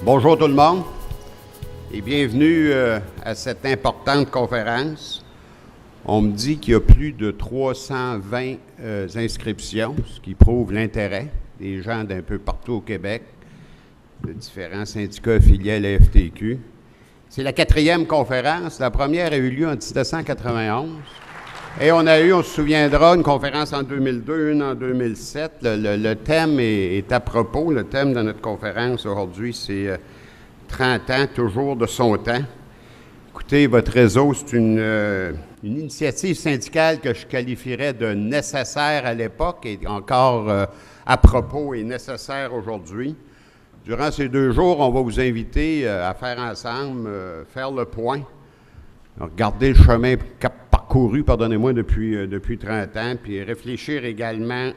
Bonjour tout le monde et bienvenue à cette importante conférence. On me dit qu'il y a plus de 320 inscriptions, ce qui prouve l'intérêt des gens d'un peu partout au Québec, de différents syndicats affiliés à la FTQ. C'est la 4e conférence. La première a eu lieu en 1991. Et on se souviendra, une conférence en 2002, une en 2007. Le thème est à propos. Le thème de notre conférence aujourd'hui, c'est 30 ans, toujours de son temps. Écoutez, votre réseau, c'est une initiative syndicale que je qualifierais de nécessaire à l'époque et encore à propos et nécessaire aujourd'hui. Durant ces 2 jours, on va vous inviter à faire ensemble, faire le point, regarder le chemin parcouru, pardonnez-moi, depuis 30 ans, puis réfléchir également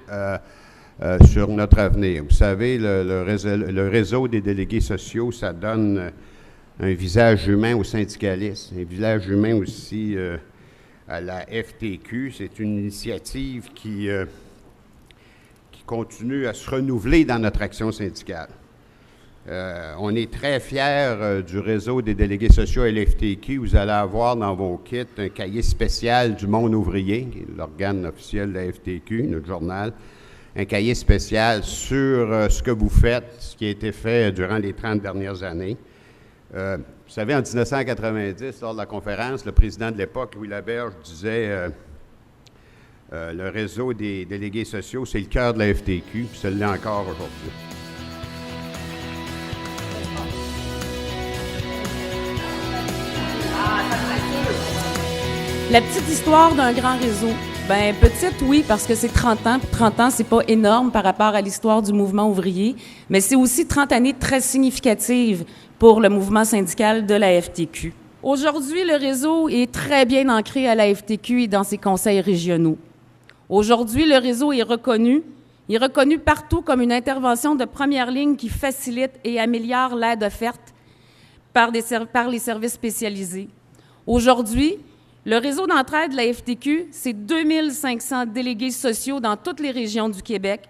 sur notre avenir. Vous savez, le réseau des délégués sociaux, ça donne un visage humain aux syndicalistes, un visage humain aussi à la FTQ. C'est une initiative qui continue à se renouveler dans notre action syndicale. On est très fiers du réseau des délégués sociaux à l'FTQ. Vous allez avoir dans vos kits un cahier spécial du Monde ouvrier, qui est l'organe officiel de la FTQ, notre journal. Un cahier spécial sur ce que vous faites, ce qui a été fait durant les 30 dernières années. Vous savez, en 1990, lors de la conférence, le président de l'époque, Louis Laberge, disait le réseau des délégués sociaux, c'est le cœur de la FTQ, puis ça l'est encore aujourd'hui. La petite histoire d'un grand réseau. Bien, petite, oui, parce que c'est 30 ans. 30 ans, c'est pas énorme par rapport à l'histoire du mouvement ouvrier, mais c'est aussi 30 années très significatives pour le mouvement syndical de la FTQ. Aujourd'hui, le réseau est très bien ancré à la FTQ et dans ses conseils régionaux. Aujourd'hui, le réseau est reconnu. Il est reconnu partout comme une intervention de première ligne qui facilite et améliore l'aide offerte par les services spécialisés. Aujourd'hui, le réseau d'entraide de la FTQ, c'est 2500 délégués sociaux dans toutes les régions du Québec.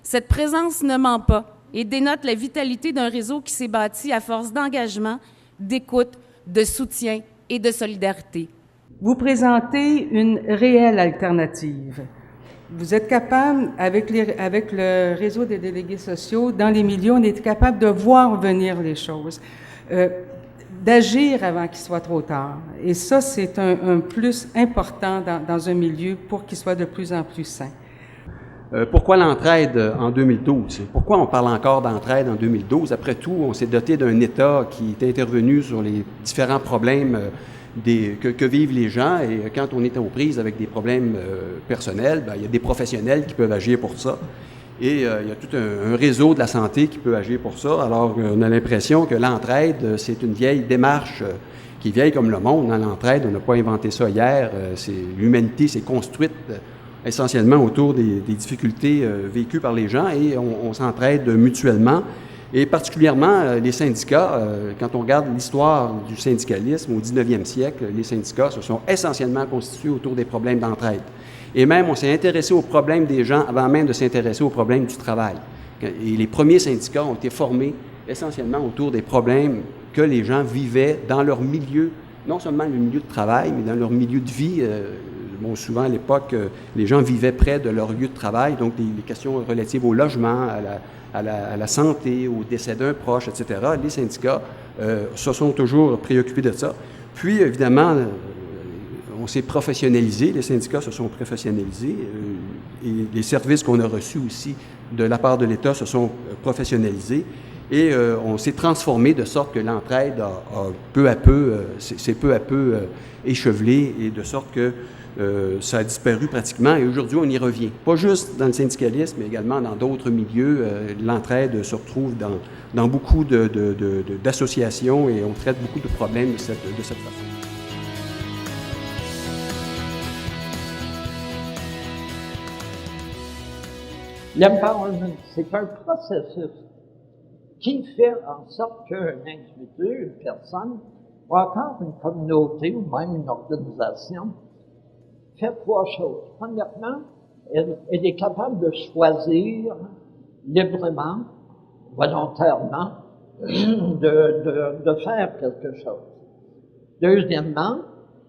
Cette présence ne ment pas et dénote la vitalité d'un réseau qui s'est bâti à force d'engagement, d'écoute, de soutien et de solidarité. Vous présentez une réelle alternative. Vous êtes capable, avec le réseau des délégués sociaux, dans les milieux, on est capable de voir venir les choses. D'agir avant qu'il soit trop tard. Et ça, c'est un plus important dans un milieu pour qu'il soit de plus en plus sain. Pourquoi l'entraide en 2012? Pourquoi on parle encore d'entraide en 2012? Après tout, on s'est doté d'un État qui est intervenu sur les différents problèmes que vivent les gens. Et quand on est aux prises avec des problèmes personnels, il y a des professionnels qui peuvent agir pour ça. Et il y a tout un réseau de la santé qui peut agir pour ça. Alors, on a l'impression que l'entraide, c'est une vieille démarche qui est vieille comme le monde. Hein. L'entraide, on n'a pas inventé ça hier. L'humanité s'est construite essentiellement autour des difficultés vécues par les gens et on s'entraide mutuellement. Et particulièrement, les syndicats, quand on regarde l'histoire du syndicalisme au 19e siècle, les syndicats se sont essentiellement constitués autour des problèmes d'entraide. Et même, on s'est intéressé aux problèmes des gens avant même de s'intéresser aux problèmes du travail. Et les premiers syndicats ont été formés essentiellement autour des problèmes que les gens vivaient dans leur milieu, non seulement le milieu de travail, mais dans leur milieu de vie. Souvent, à l'époque, les gens vivaient près de leur lieu de travail, donc les questions relatives au logement, à la santé, au décès d'un proche, etc. Les syndicats se sont toujours préoccupés de ça. Puis, évidemment, on s'est professionnalisé, les syndicats se sont professionnalisés et les services qu'on a reçus aussi de la part de l'État se sont professionnalisés et on s'est transformé de sorte que l'entraide s'est peu à peu échevelé et de sorte que ça a disparu pratiquement et aujourd'hui on y revient. Pas juste dans le syndicalisme, mais également dans d'autres milieux. L'entraide se retrouve dans beaucoup d'associations et on traite beaucoup de problèmes de cette façon. L'empowerment, c'est un processus qui fait en sorte qu'un individu, une personne, ou encore une communauté ou même une organisation, fait 3 choses. Premièrement, elle est capable de choisir librement, volontairement, de faire quelque chose. Deuxièmement,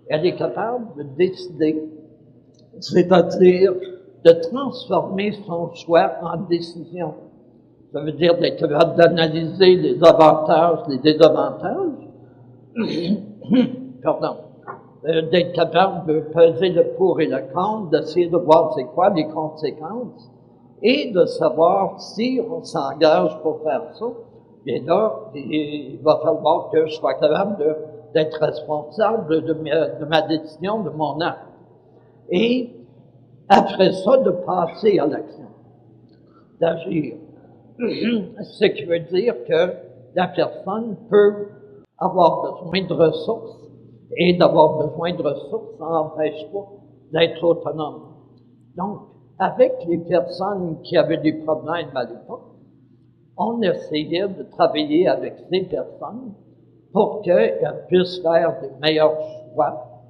elle est capable de décider, c'est-à-dire de transformer son choix en décision. Ça veut dire d'être capable d'analyser les avantages, les désavantages, pardon, d'être capable de peser le pour et le contre, d'essayer de voir c'est quoi les conséquences, et de savoir si on s'engage pour faire ça. Et là, il va falloir que je sois capable d'être responsable de ma décision, de mon acte. Et après ça, de passer à l'action, d'agir. Ce qui veut dire que la personne peut avoir besoin de ressources, et d'avoir besoin de ressources, ça n'empêche pas d'être autonome. Donc, avec les personnes qui avaient des problèmes à l'époque, on essayait de travailler avec ces personnes pour qu'elles puissent faire des meilleurs choix.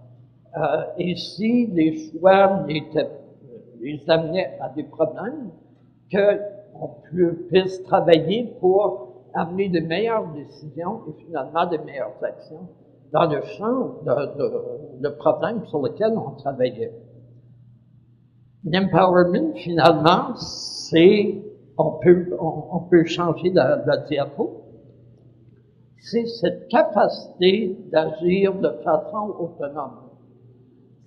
Et si les choix les amenaient à des problèmes, qu'on puisse travailler pour amener de meilleures décisions et finalement de meilleures actions dans le champ de problèmes sur lesquels on travaillait. L'empowerment, finalement, c'est, on peut changer la diapo, c'est cette capacité d'agir de façon autonome.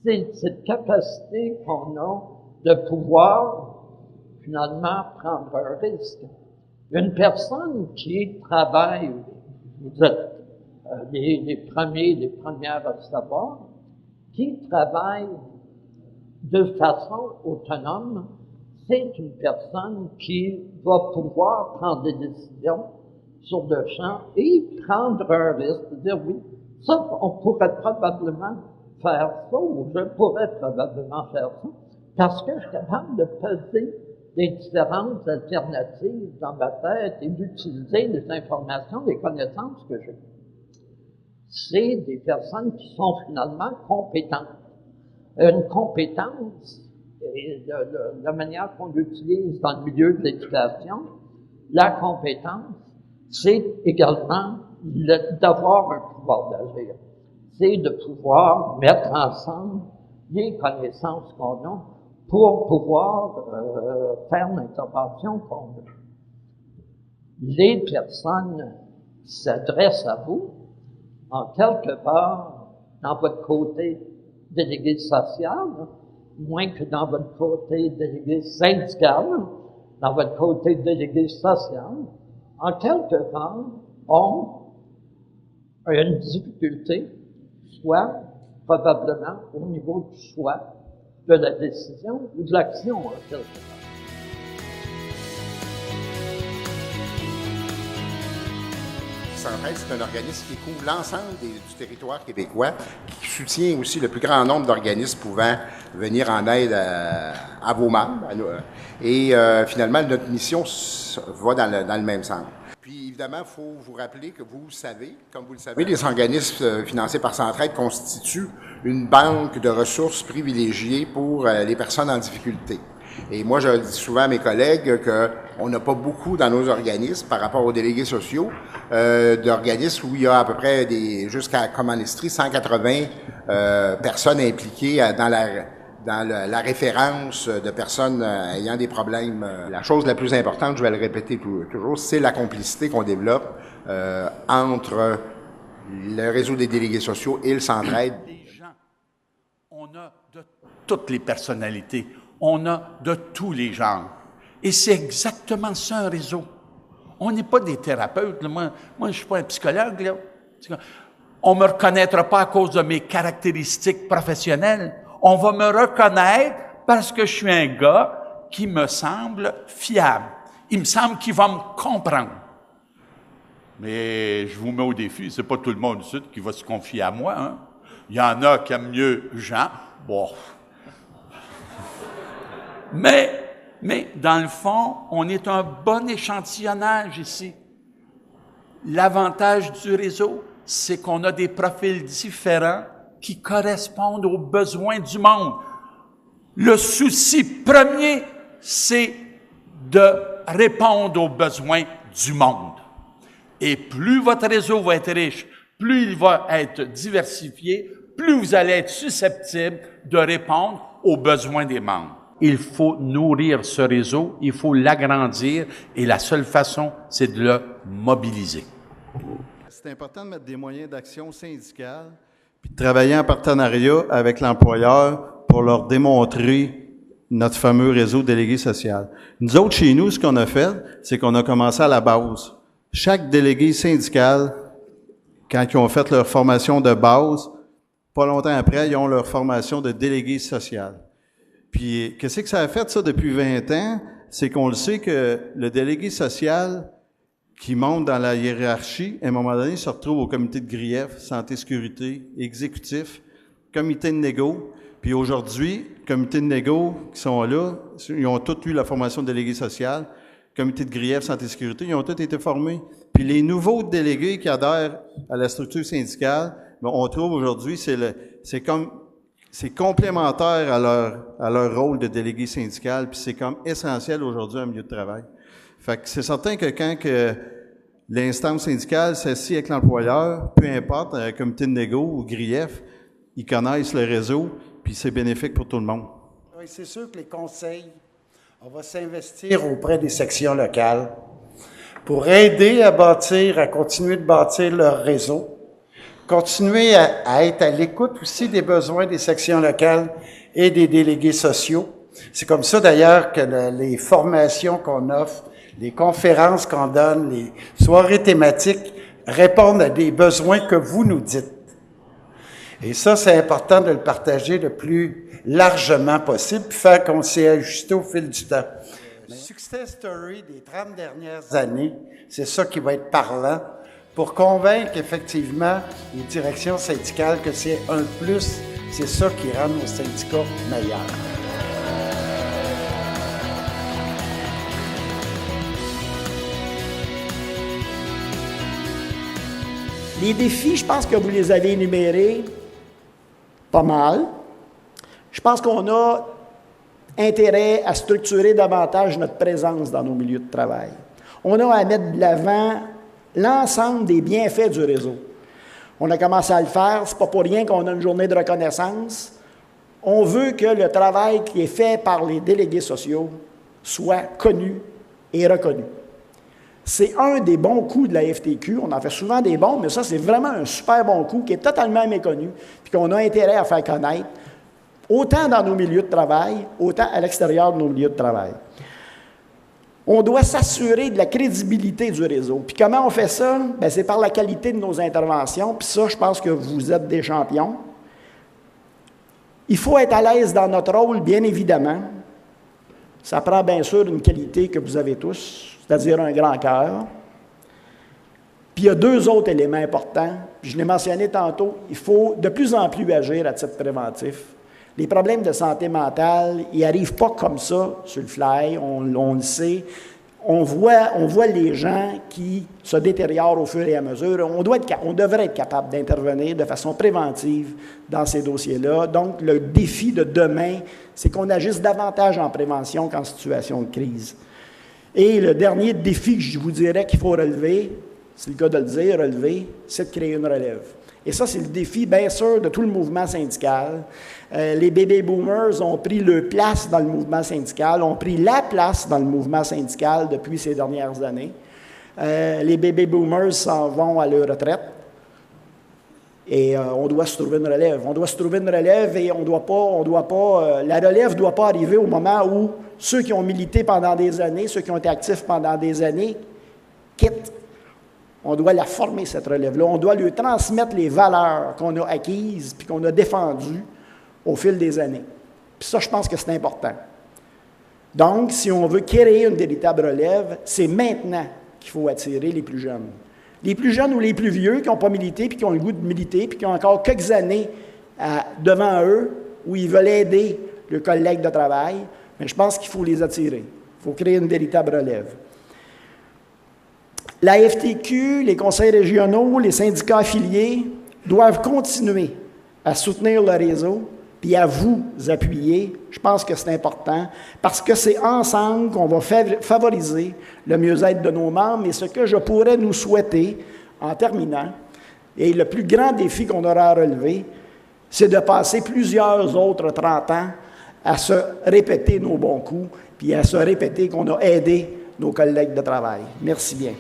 C'est cette capacité qu'on a de pouvoir, finalement, prendre un risque. Une personne qui travaille, vous êtes les premières à savoir, qui travaille de façon autonome, c'est une personne qui va pouvoir prendre des décisions sur le champ et prendre un risque, de dire oui, ça, on pourrait probablement faire ça, ou je pourrais probablement faire ça, parce que je suis capable de peser les différentes alternatives dans ma tête et d'utiliser les informations, les connaissances que j'ai. C'est des personnes qui sont finalement compétentes. Une compétence, et la manière qu'on l'utilise dans le milieu de l'éducation, la compétence, c'est également d'avoir un pouvoir d'agir. C'est de pouvoir mettre ensemble les connaissances qu'on a pour pouvoir faire l'intervention qu'on veut. Les personnes qui s'adressent à vous, en quelque part, dans votre côté délégué social, moins que dans votre côté délégué syndical, dans votre côté délégué social, en quelque part, ont une difficulté, soit probablement au niveau du choix de la décision ou de l'action, en quelque part. Centraide, c'est un organisme qui couvre l'ensemble du territoire québécois, qui soutient aussi le plus grand nombre d'organismes pouvant venir en aide à vos membres. Et finalement, notre mission va dans le même sens. Puis évidemment, il faut vous rappeler que vous savez, comme vous le savez, les organismes financés par Centraide constituent une banque de ressources privilégiées pour les personnes en difficulté. Et moi, je dis souvent à mes collègues qu'on n'a pas beaucoup dans nos organismes, par rapport aux délégués sociaux, d'organismes où il y a à peu près jusqu'à, comme en Estrie, 180 personnes impliquées dans la référence de personnes ayant des problèmes. La chose la plus importante, je vais le répéter toujours, c'est la complicité qu'on développe entre le réseau des délégués sociaux et le Centraide. Des gens, on a de toutes les personnalités. On a de tous les genres. Et c'est exactement ça, un réseau. On n'est pas des thérapeutes. Là. Moi, je ne suis pas un psychologue. Là. On ne me reconnaîtra pas à cause de mes caractéristiques professionnelles. On va me reconnaître parce que je suis un gars qui me semble fiable. Il me semble qu'il va me comprendre. Mais je vous mets au défi, c'est pas tout le monde ici qui va se confier à moi. Hein? Il y en a qui aiment mieux Jean. Bon... Mais, dans le fond, on est un bon échantillonnage ici. L'avantage du réseau, c'est qu'on a des profils différents qui correspondent aux besoins du monde. Le souci premier, c'est de répondre aux besoins du monde. Et plus votre réseau va être riche, plus il va être diversifié, plus vous allez être susceptible de répondre aux besoins des membres. Il faut nourrir ce réseau, il faut l'agrandir, et la seule façon, c'est de le mobiliser. C'est important de mettre des moyens d'action syndicale, puis de travailler en partenariat avec l'employeur pour leur démontrer notre fameux réseau délégué social. Nous autres, chez nous, ce qu'on a fait, c'est qu'on a commencé à la base. Chaque délégué syndical, quand ils ont fait leur formation de base, pas longtemps après, ils ont leur formation de délégué social. Puis, qu'est-ce que ça a fait, ça, depuis 20 ans? C'est qu'on le sait que le délégué social qui monte dans la hiérarchie, à un moment donné, se retrouve au comité de grief, santé, sécurité, exécutif, comité de négo. Puis aujourd'hui, comité de négo qui sont là, ils ont tous eu la formation de délégué social, comité de grief, santé, sécurité, ils ont tous été formés. Puis les nouveaux délégués qui adhèrent à la structure syndicale, bien, on trouve aujourd'hui, c'est complémentaire à leur rôle de délégué syndical, puis c'est comme essentiel aujourd'hui en milieu de travail. Fait que c'est certain que quand que l'instance syndicale s'assied avec l'employeur, peu importe, un comité de négo ou grief, ils connaissent le réseau, puis c'est bénéfique pour tout le monde. Oui, c'est sûr que les conseils, on va s'investir auprès des sections locales pour aider à continuer de bâtir leur réseau, continuer à être à l'écoute aussi des besoins des sections locales et des délégués sociaux. C'est comme ça d'ailleurs que les formations qu'on offre, les conférences qu'on donne, les soirées thématiques répondent à des besoins que vous nous dites. Et ça, c'est important de le partager le plus largement possible, puis faire qu'on s'est ajusté au fil du temps. Le success story des 30 dernières années, c'est ça qui va être parlant pour convaincre effectivement les directions syndicales que c'est un plus, c'est ça qui rend nos syndicats meilleurs. Les défis, je pense que vous les avez énumérés pas mal. Je pense qu'on a intérêt à structurer davantage notre présence dans nos milieux de travail. On a à mettre de l'avant l'ensemble des bienfaits du réseau. On a commencé à le faire, c'est pas pour rien qu'on a une journée de reconnaissance. On veut que le travail qui est fait par les délégués sociaux soit connu et reconnu. C'est un des bons coups de la FTQ. On en fait souvent des bons, mais ça, c'est vraiment un super bon coup qui est totalement méconnu, puis qu'on a intérêt à faire connaître, autant dans nos milieux de travail, autant à l'extérieur de nos milieux de travail. On doit s'assurer de la crédibilité du réseau. Puis comment on fait ça? Bien, c'est par la qualité de nos interventions, puis ça, je pense que vous êtes des champions. Il faut être à l'aise dans notre rôle, bien évidemment. Ça prend bien sûr une qualité que vous avez tous, c'est-à-dire un grand cœur. Puis il y a deux autres éléments importants. Je l'ai mentionné tantôt, il faut de plus en plus agir à titre préventif. Les problèmes de santé mentale, ils n'arrivent pas comme ça sur le fly, on le sait. On voit les gens qui se détériorent au fur et à mesure. On devrait être capable d'intervenir de façon préventive dans ces dossiers-là. Donc, le défi de demain, c'est qu'on agisse davantage en prévention qu'en situation de crise. Et le dernier défi que je vous dirais qu'il faut relever, c'est le cas de le dire, relever, c'est de créer une relève. Et ça, c'est le défi, bien sûr, de tout le mouvement syndical. Les baby boomers ont pris leur place dans le mouvement syndical, ont pris la place dans le mouvement syndical depuis ces dernières années. Les baby boomers s'en vont à leur retraite. Et on doit se trouver une relève. On doit se trouver une relève et la relève ne doit pas arriver au moment où ceux qui ont milité pendant des années, ceux qui ont été actifs pendant des années, quittent. On doit la former, cette relève-là. On doit lui transmettre les valeurs qu'on a acquises puis qu'on a défendues au fil des années. Puis ça, je pense que c'est important. Donc, si on veut créer une véritable relève, c'est maintenant qu'il faut attirer les plus jeunes. Les plus jeunes ou les plus vieux qui n'ont pas milité puis qui ont le goût de militer puis qui ont encore quelques années devant eux où ils veulent aider leurs collègues de travail, mais je pense qu'il faut les attirer. Il faut créer une véritable relève. La FTQ, les conseils régionaux, les syndicats affiliés doivent continuer à soutenir le réseau puis à vous appuyer. Je pense que c'est important parce que c'est ensemble qu'on va favoriser le mieux-être de nos membres. Et ce que je pourrais nous souhaiter, en terminant, et le plus grand défi qu'on aura à relever, c'est de passer plusieurs autres 30 ans à se répéter nos bons coups, puis à se répéter qu'on a aidé nos collègues de travail. Merci bien.